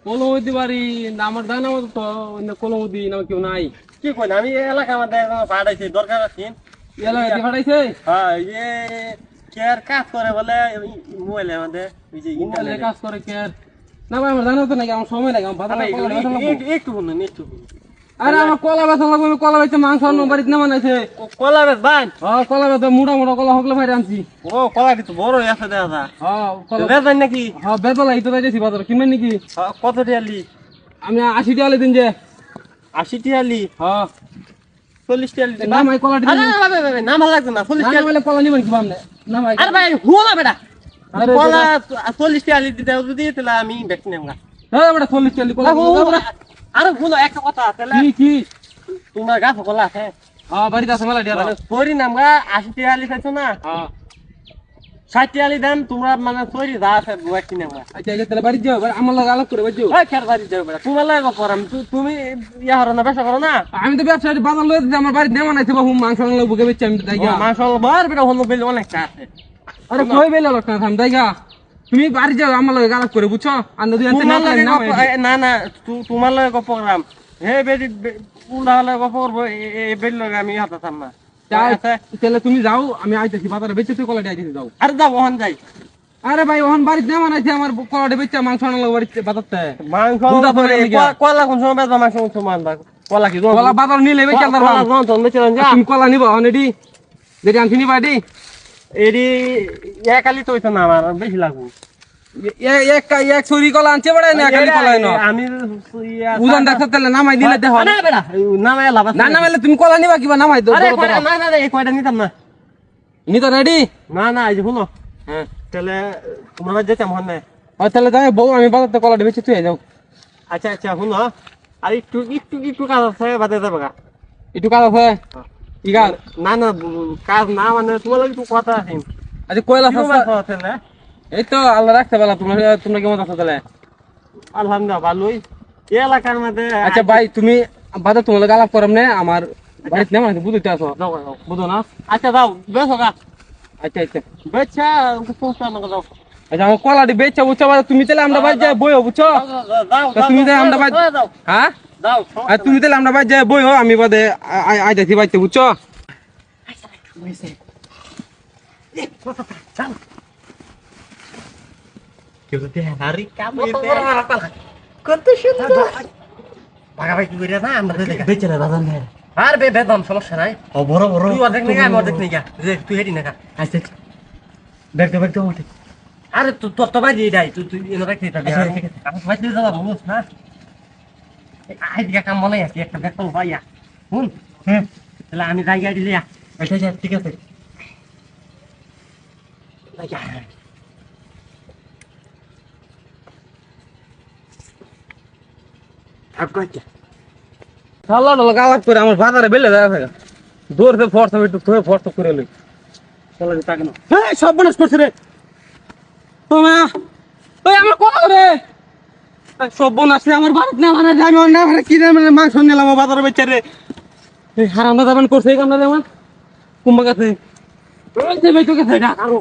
কলমদি বাড়ি আমার জানা মতো তো কলমদি না কেউ নাই। কি কইন আমি এলাকা মধ্যে পাঠাইছি দরকার আছে এলাকাতে পাঠাইছে। হ্যাঁ ইয়ে কেয়ার কাজ করে বলে মোবাইলের মধ্যে ওই যে মোবাইলে কাজ করে কে না ভাই আমার জানা তো নাকি আমার সময় লাগে আমার বাজারে একটু শুনুন একটু। আরে আমার কলা বেচা লাগবে আমি কলা বেচে মাংস অন্য বাড়িতে না বানাইছে। কলা বেচ বান? হ্যাঁ কলা বেচা মোটা মোটা কলা হকলে ভাই আনছি। ও কলাটি তো বড় আছে দেখা যায়। হ্যাঁ কলা বেচেন নাকি? হ্যাঁ বেচলা এই তো যাইতেছি বাজারে কিনবেন নাকি? কত টিয়ালি? আমি 80 টাকা দিন যে 80 টিয়ালি? হ্যাঁ 40 টিয়ালি না ভাই কলাটি আরে ভাই না ভালো লাগবে না 40 টিয়ালি বলে কলা নিবেন কি বামনে না ভাই আরে ভাই হুলা বেটা কলা 40 টিয়ালি দিতে দিয়েছিলা আমি বেচি নেমগা। হ্যাঁ বেটা 40 টাকা কলা আরে হুলা একটা কথা তাহলে কি কি তোমার গাছ কলা আছে? হ্যাঁ বাড়িতে আছে মেলা ডিয়ারা মানে সরি নামগা 80 টিয়ালি খাইছো না? হ্যাঁ 60 টিয়ালি দাম তোমরা মানে সরি যা আছে বেচি নেমগা। আচ্ছা এই তাহলে বাড়ি যাও আমার লাগে আলাপ করে বাড়ি যাও। ওই খের বাড়ি যাও বেটা তোমার লাগে পরাম তুমি ইয়া হরো না ব্যবসা করো না? আমি তো ব্যবসা বাজার লয়ে দিতে আমার বাড়িতে নেমা নাইছে বাবু মাংস আনলে বুকে বেচে আমি তাই গা মাংস বার বেটা হলো বেল অনেকটা আছে। আরে কই বেলে লোক না থাম তাই গা তুমি বাড়ি যাও আমার লাগে আলাপ করে বুঝছো আর নদী আনতে না না না তোমার লাগে গপ করাম হে বেটি উড়া লাগে গপ করবো এই বেল লাগে আমি হাতাতাম না। তাহলে তুমি যাও আমি আইতেছি বাজারে বেচে তুই কলাটি আইতেছি যাও। আরে যাও ওখান যাই। আরে ভাই ওখান বাড়িতে নেমা নাইছে আমার কলাটি বেচে মাংস আনলে বাড়িতে বাজারতে মাংস কলা কোন সময় বেচা মাংস কোন সময় আনবা কলা কি কলা বাজার নিলে বেচে তুমি কলা নিবা অনেডি যেটি আনছি নিবা এডি এডি একালি তো হইতো না আমার বেশি লাগবো। এক ছুরি কলা আনছে বড় না খালি কলাই না আমি উজান দেখতে তাহলে নামাই দিলে দেখো না বেটা নামাই লাভ আছে না নামাইলে তুমি কলা নিবা কিবা নামাই দাও। আরে না না এই কয়টা নিতাম না নিতো রেডি না না এই যে শুনো হ্যাঁ তাহলে তোমার যেতাম হন না তাহলে যাই বউ আমি বাজারতে কলাটি বেচে তুই যাও। আচ্ছা আচ্ছা শুনো আর একটু একটু একটু কাজ আছে বাদে যাবে গা একটু কাজ আছে কি কাজ? না না কাজ না মানে তোমার লাগে একটু কথা আছে। আচ্ছা কয়লা সস্তা তাহলে এই তো আল্লাহ রাখতে পারলা তোমরা তোমরা কেমন আছো তাহলে? আলহামদুলিল্লাহ ভালোই এই এলাকার মধ্যে। আচ্ছা ভাই তুমি বাজার তোমার লাগে আলাপ করম না আমার বাড়িতে নেমা নাকি বুঝতে আসো বুঝো না? আচ্ছা যাও বেশ গা আচ্ছা আচ্ছা বেচা পৌঁছা আমাকে যাও। আচ্ছা আমার কলাটি বেচা বুঝছো তুমি তাহলে আমরা বাড়ি যাই বইও বুঝছো তুমি তাহলে আমরা বাড়ি হ্যাঁ যাও আর তুমি তাহলে আমরা বাড়ি যাই বইও আমি বাদে আইতাছি বাড়িতে বুঝছো? কত সুন্দর ভাগাভাগি কি করে না আমরা বেচে না দাদা না আর বেদম সমস্যা নাই। ও বড় বড় তুই অর্ধেক নিগা আমি অর্ধেক নিগা যে তুই হেডি না আচ্ছা ব্যাগ তো উঠে আরে তুই তোর তো ভাই দিয়ে যাই তুই এনে রাখতে থাকবি আমি ভাই দিয়ে যাবো বুঝছ না আই দিকে কাম মনে আছে একটা ব্যাগ তো ভাইয়া হুন তাহলে আমি যাই গাড়ি লিয়া আচ্ছা আচ্ছা ঠিক আছে সাল্লা ডলা গালাক করে আমার বাজারে বেলে দেওয়া থাকে দৌড়তে ফর্স আমি একটু ধরে ফর্স করে লই চলে তাকে না এই সব বনস করছে রে তোমা ওই আমার কথা রে সব বোন আছে আমার বাড়িতে না মানে আমি না মানে কি মানে মাংস নিলাম বাজারে বেচে রে এই হারামদা যাবেন করছে এই কামটা যেমন কুম্বা কাছে ওই যে বেচো গেছে না আরো